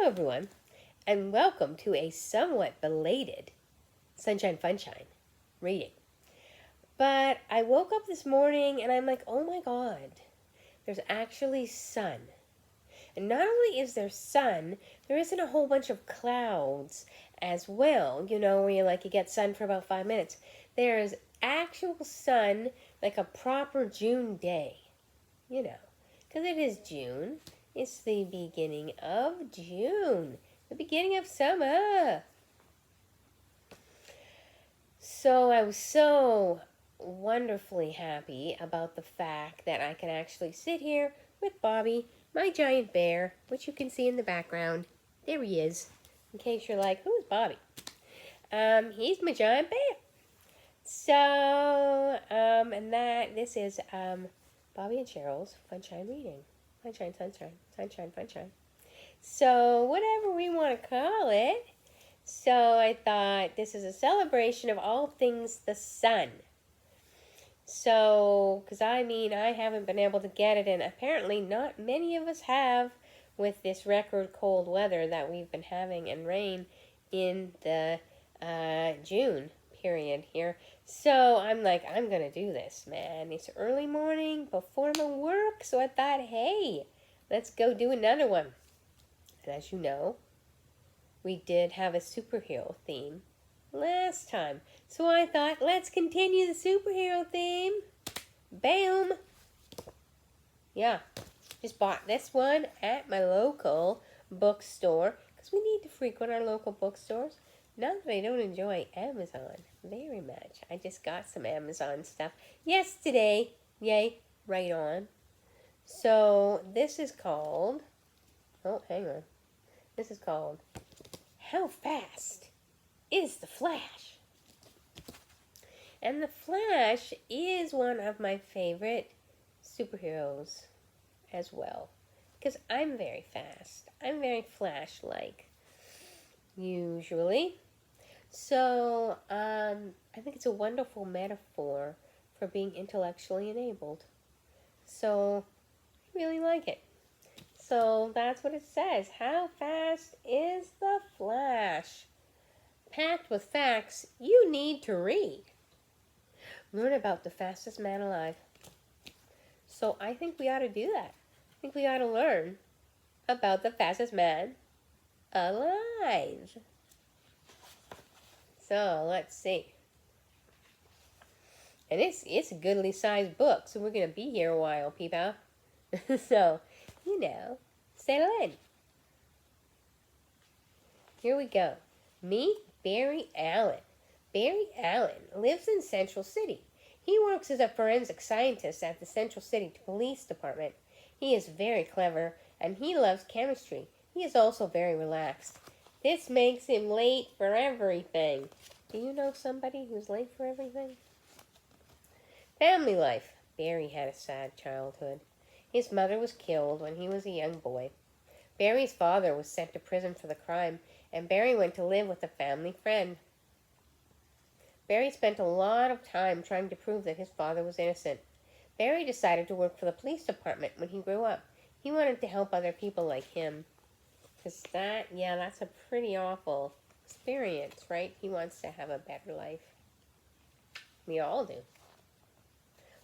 everyone, and welcome to a somewhat belated Sunshine Funshine reading. But I woke up this morning and I'm like, oh my god, there's actually sun. And not only is there sun, there isn't a whole bunch of clouds as well, where you get sun for about 5 minutes. There's actual sun, like a proper June day, because it is June. It's the beginning of June, the beginning of summer. So I was so wonderfully happy about the fact that I can actually sit here with Bobby, my giant bear, which you can see in the background. There he is, in case you're like, who's Bobby? He's my giant bear. So, this is Bobby and Cheryl's Funshine reading. Funshine, sunshine, sunshine, funshine. So, whatever we want to call it. So, I thought this is a celebration of all things the sun. So, because I haven't been able to get it, and apparently not many of us have with this record cold weather that we've been having and rain in the June period here. So I'm like, I'm going to do this, man. It's early morning before my work, so I thought, hey, let's go do another one. And as you know, we did have a superhero theme last time. So I thought, let's continue the superhero theme. Bam! Yeah, just bought this one at my local bookstore because we need to frequent our local bookstores. Not that I don't enjoy Amazon very much. I just got some Amazon stuff yesterday. Yay, right on. So this is called, hang on. This is called How Fast is the Flash? And the Flash is one of my favorite superheroes as well. Because I'm very fast. I'm very Flash-like, usually. So, I think it's a wonderful metaphor for being intellectually enabled. So, I really like it. So, that's what it says. How fast is the Flash? Packed with facts you need to read. Learn about the fastest man alive. So, I think we ought to do that. I think we ought to learn about the fastest man alive. So, let's see. And it's a goodly sized book, so we're going to be here a while, people. So, settle in. Here we go. Meet Barry Allen. Barry Allen lives in Central City. He works as a forensic scientist at the Central City Police Department. He is very clever, and he loves chemistry. He is also very relaxed. This makes him late for everything. Do you know somebody who's late for everything? Family life. Barry had a sad childhood. His mother was killed when he was a young boy. Barry's father was sent to prison for the crime, and Barry went to live with a family friend. Barry spent a lot of time trying to prove that his father was innocent. Barry decided to work for the police department when he grew up. He wanted to help other people like him. Because that's a pretty awful experience, right? He wants to have a better life. We all do.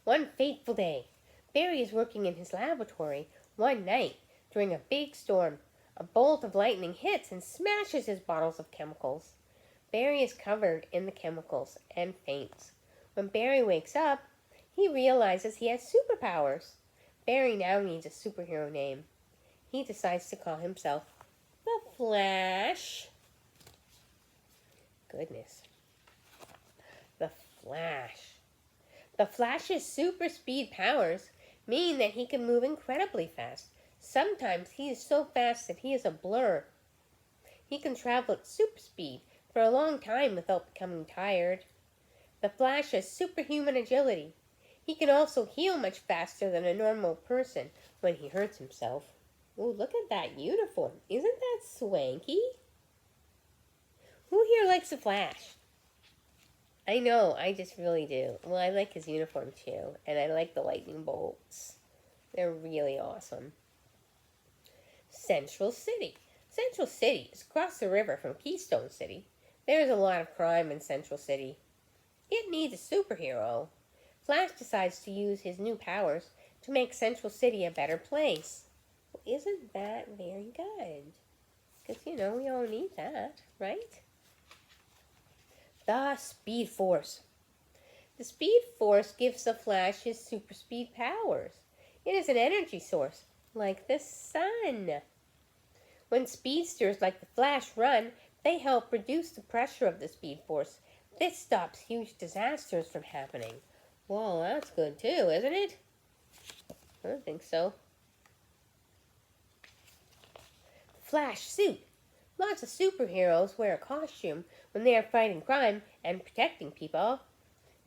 One fateful day, Barry is working in his laboratory. One night, during a big storm, a bolt of lightning hits and smashes his bottles of chemicals. Barry is covered in the chemicals and faints. When Barry wakes up, he realizes he has superpowers. Barry now needs a superhero name. He decides to call himself the Flash. Goodness. The Flash. The Flash's super speed powers mean that he can move incredibly fast. Sometimes he is so fast that he is a blur. He can travel at super speed for a long time without becoming tired. The Flash has superhuman agility. He can also heal much faster than a normal person when he hurts himself. Ooh, look at that uniform. Isn't that swanky? Who here likes the Flash? I know, I just really do. Well, I like his uniform too, and I like the lightning bolts. They're really awesome. Central City. Central City is across the river from Keystone City. There's a lot of crime in Central City. It needs a superhero. Flash decides to use his new powers to make Central City a better place. Well, isn't that very good? Because, we all need that, right? The Speed Force. The Speed Force gives the Flash his super speed powers. It is an energy source, like the sun. When speedsters like the Flash run, they help reduce the pressure of the Speed Force. This stops huge disasters from happening. Well, that's good too, isn't it? I don't think so. Flash suit. Lots of superheroes wear a costume when they are fighting crime and protecting people.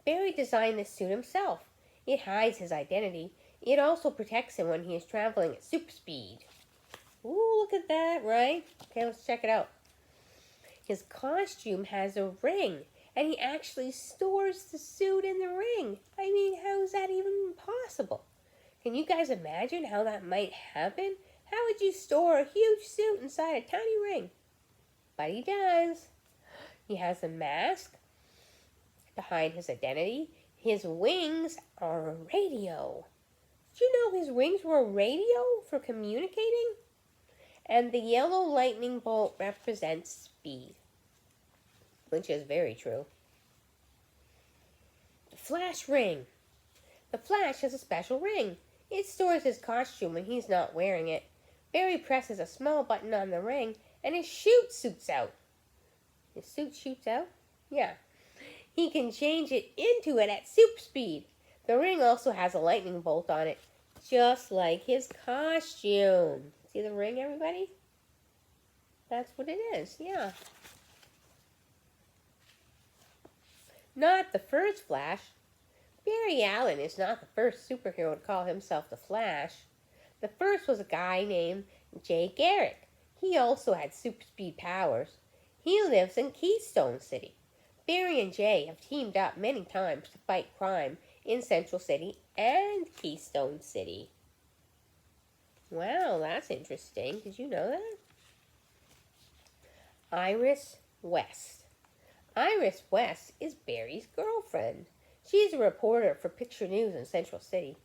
Barry designed this suit himself. It hides his identity. It also protects him when he is traveling at super speed. Ooh, look at that, right? Okay, let's check it out. His costume has a ring, and he actually stores the suit in the ring. I mean, how is that even possible? Can you guys imagine how that might happen? How would you store a huge suit inside a tiny ring? But he does. He has a mask to hide his identity. His wings are a radio. Did you know his wings were a radio for communicating? And the yellow lightning bolt represents speed, which is very true. The Flash ring. The Flash has a special ring. It stores his costume when he's not wearing it. Barry presses a small button on the ring, and his suit shoots out. His suit shoots out? Yeah. He can change it into it at super speed. The ring also has a lightning bolt on it, just like his costume. See the ring, everybody? That's what it is, yeah. Not the first Flash. Barry Allen is not the first superhero to call himself the Flash. The first was a guy named Jay Garrick. He also had super speed powers. He lives in Keystone City. Barry and Jay have teamed up many times to fight crime in Central City and Keystone City. Wow, that's interesting. Did you know that? Iris West. Iris West is Barry's girlfriend. She's a reporter for Picture News in Central City.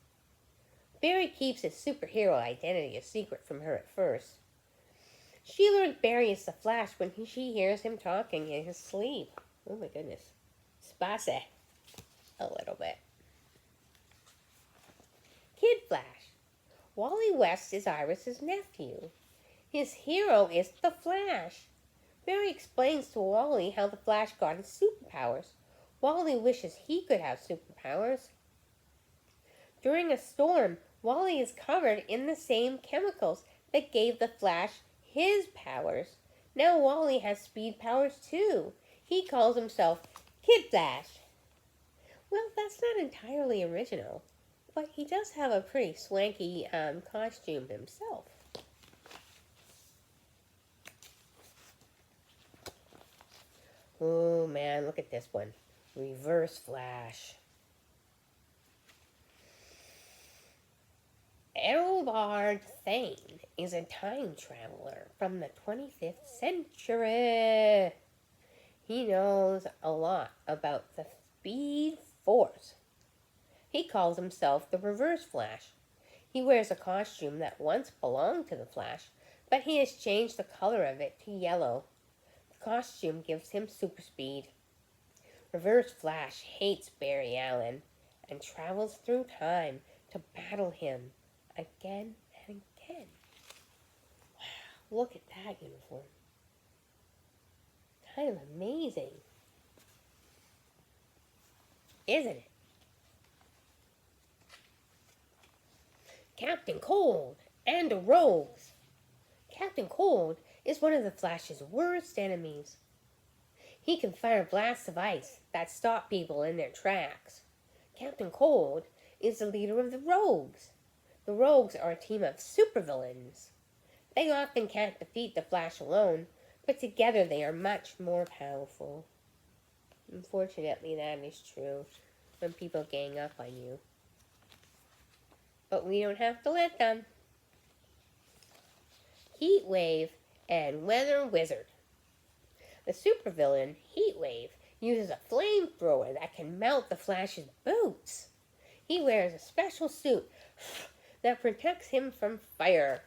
Barry keeps his superhero identity a secret from her at first. She learns Barry is the Flash when she hears him talking in his sleep. Oh my goodness. Spicy. A little bit. Kid Flash. Wally West is Iris's nephew. His hero is the Flash. Barry explains to Wally how the Flash got his superpowers. Wally wishes he could have superpowers. During a storm, Wally is covered in the same chemicals that gave the Flash his powers. Now Wally has speed powers too. He calls himself Kid Flash. Well, that's not entirely original, but he does have a pretty swanky costume himself. Oh man, look at this one. Reverse Flash. Eobard Thane is a time traveler from the 25th century. He knows a lot about the Speed Force. He calls himself the Reverse Flash. He wears a costume that once belonged to the Flash, but he has changed the color of it to yellow. The costume gives him super speed. Reverse Flash hates Barry Allen and travels through time to battle him again and again. Wow, look at that uniform. Kind of amazing. Isn't it? Captain Cold and the Rogues. Captain Cold is one of the Flash's worst enemies. He can fire blasts of ice that stop people in their tracks. Captain Cold is the leader of the Rogues. The Rogues are a team of supervillains. They often can't defeat the Flash alone, but together they are much more powerful. Unfortunately, that is true when people gang up on you. But we don't have to let them. Heat Wave and Weather Wizard. The supervillain, Heatwave, uses a flamethrower that can melt the Flash's boots. He wears a special suit that protects him from fire.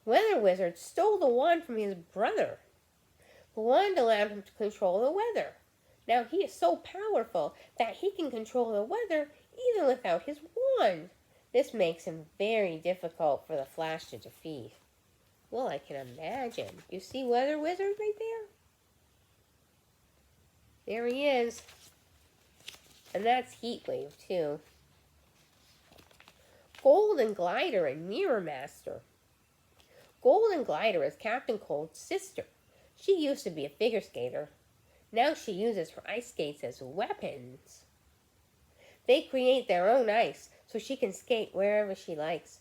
Weather Wizard stole the wand from his brother. The wand allowed him to control the weather. Now he is so powerful that he can control the weather even without his wand. This makes him very difficult for the Flash to defeat. Well, I can imagine. You see Weather Wizard right there? There he is. And that's Heatwave, too. Golden Glider and Mirror Master. Golden Glider is Captain Cold's sister. She used to be a figure skater. Now she uses her ice skates as weapons. They create their own ice so she can skate wherever she likes.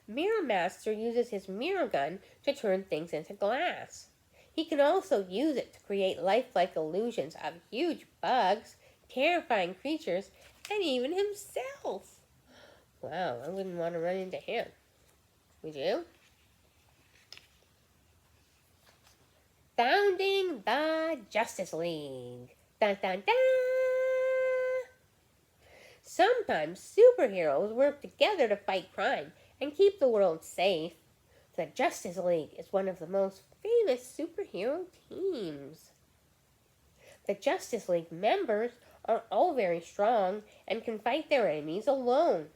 Mirror Master uses his mirror gun to turn things into glass. He can also use it to create lifelike illusions of huge bugs, terrifying creatures, and even himself. Wow, I wouldn't want to run into him. Would you? Founding the Justice League. Dun dun dun! Sometimes superheroes work together to fight crime and keep the world safe. The Justice League is one of the most famous superhero teams. The Justice League members are all very strong and can fight their enemies alone.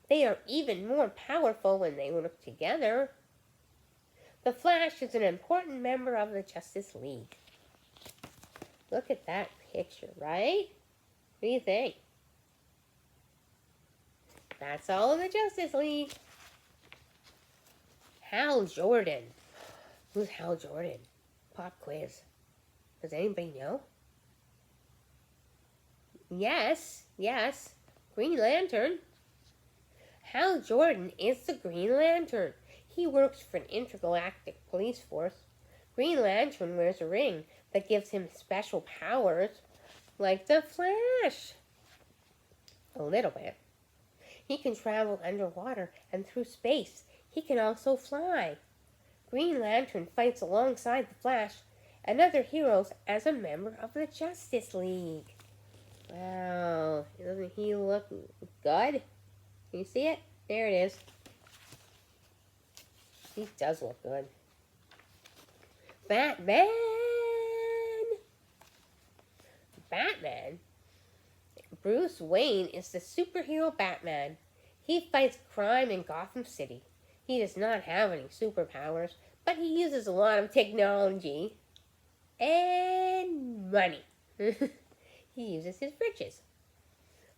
They are even more powerful when they work together. The Flash is an important member of the Justice League. Look at that picture, right? What do you think? That's all in the Justice League. Hal Jordan. Who's Hal Jordan? Pop quiz. Does anybody know? Yes. Green Lantern. Hal Jordan is the Green Lantern. He works for an intergalactic police force. Green Lantern wears a ring that gives him special powers, like the Flash. A little bit. He can travel underwater and through space. He can also fly. Green Lantern fights alongside the Flash and other heroes as a member of the Justice League. Wow, doesn't he look good? Can you see it? There it is. He does look good. Batman! Bruce Wayne is the superhero Batman. He fights crime in Gotham City. He does not have any superpowers, but he uses a lot of technology and money. He uses his riches.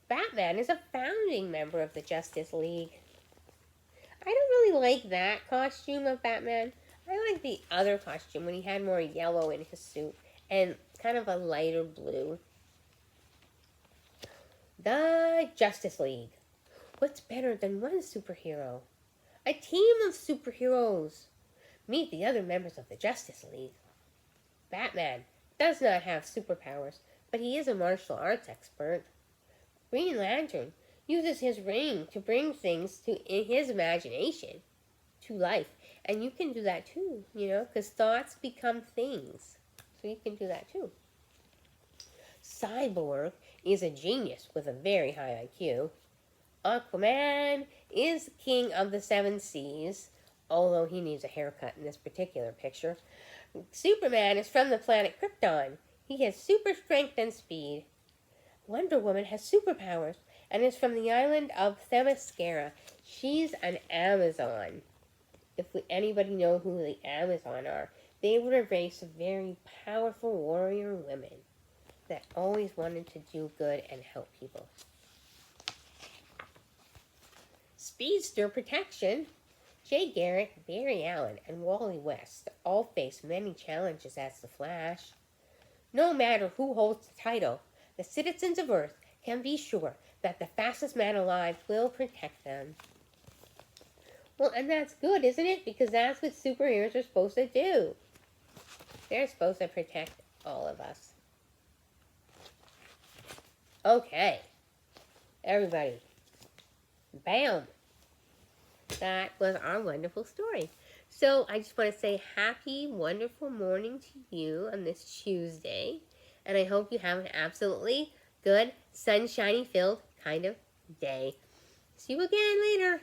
Batman is a founding member of the Justice League. I don't really like that costume of Batman. I like the other costume when he had more yellow in his suit and kind of a lighter blue. The Justice League. What's better than one superhero? A team of superheroes. Meet the other members of the Justice League. Batman does not have superpowers, but he is a martial arts expert. Green Lantern uses his ring to bring things in his imagination to life. And you can do that too, because thoughts become things. So you can do that too. Cyborg is a genius with a very high IQ. Aquaman is the king of the seven seas, although he needs a haircut in this particular picture. Superman is from the planet Krypton. He has super strength and speed. Wonder Woman has superpowers and is from the island of Themyscira. She's an Amazon. If anybody know who the Amazon are, they were a race of very powerful warrior women that always wanted to do good and help people. Speedster Protection. Jay Garrick, Barry Allen, and Wally West all face many challenges as the Flash. No matter who holds the title, the citizens of Earth can be sure that the fastest man alive will protect them. Well, and that's good, isn't it? Because that's what superheroes are supposed to do. They're supposed to protect all of us. Okay. Everybody. Bam. that was our wonderful story. So I just want to say happy, wonderful morning to you on this Tuesday. And I hope you have an absolutely good, sunshiny filled kind of day. See you again later.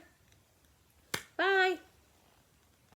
Bye.